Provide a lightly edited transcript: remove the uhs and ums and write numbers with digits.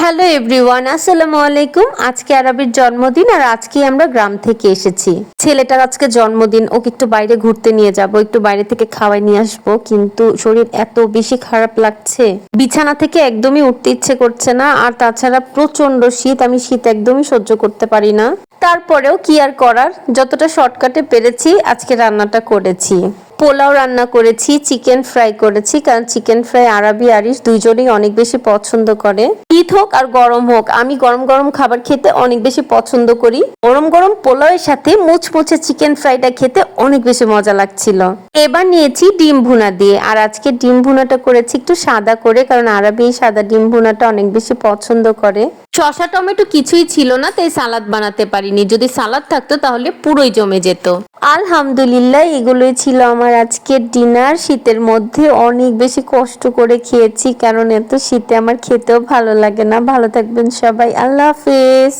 Hello everyone, আসসালামু আলাইকুম। আজকে আরবির জন্মদিন আর আজকে আমরা গ্রাম থেকে এসেছি। ছেলেটার আজকে জন্মদিন, ওকে একটু বাইরে ঘুরতে নিয়ে যাব, একটু বাইরে থেকে খাওয়াই নিয়ে আসবো, কিন্তু শরীর এত বেশি খারাপ লাগছে, বিছানা থেকে একদমই উঠতে ইচ্ছে করছে না। আর তাছাড়া প্রচন্ড শীত, আমি শীত একদমই সহ্য করতে পারি না। তারপরেও কি আর করার, যতটা শর্টকাটে পেরেছি আজকে রান্নাটা করেছি। পোলাও রান্না করেছি, চিকেন ফ্রাই করেছি, কারণ চিকেন ফ্রাই আরবি আরিশ দুইজনেই অনেক বেশি পছন্দ করে। শীত হোক আর গরম হোক, আমি গরম গরম খাবার খেতে অনেক বেশি পছন্দ করি। গরম গরম পোলাওয়ের সাথে মুচমুচে চিকেন ফ্রাইটা খেতে অনেক বেশি মজা লাগছিল। এবার নিয়েছি ডিম ভুনা দিয়ে, আর আজকে ডিম ভুনাটা করেছি একটু সাদা করে, কারণ আরবি এই সাদা ডিম ভুনাটা অনেক বেশি পছন্দ করে। শসা টমেটো কিছুই ছিল না, তাই সালাদ বানাতে পারিনি। যদি সালাদ থাকতো তাহলে পুরোই জমে যেত। আলহামদুলিল্লাহ, এগুলোই ছিল আমার আজকের ডিনার। শীতের মধ্যে অনেক বেশি কষ্ট করে খেয়েছি, কারণ এত শীতে আমার খেতেও ভালো লাগে না। ভালো থাকবেন সবাই, আল্লাহ হাফেজ।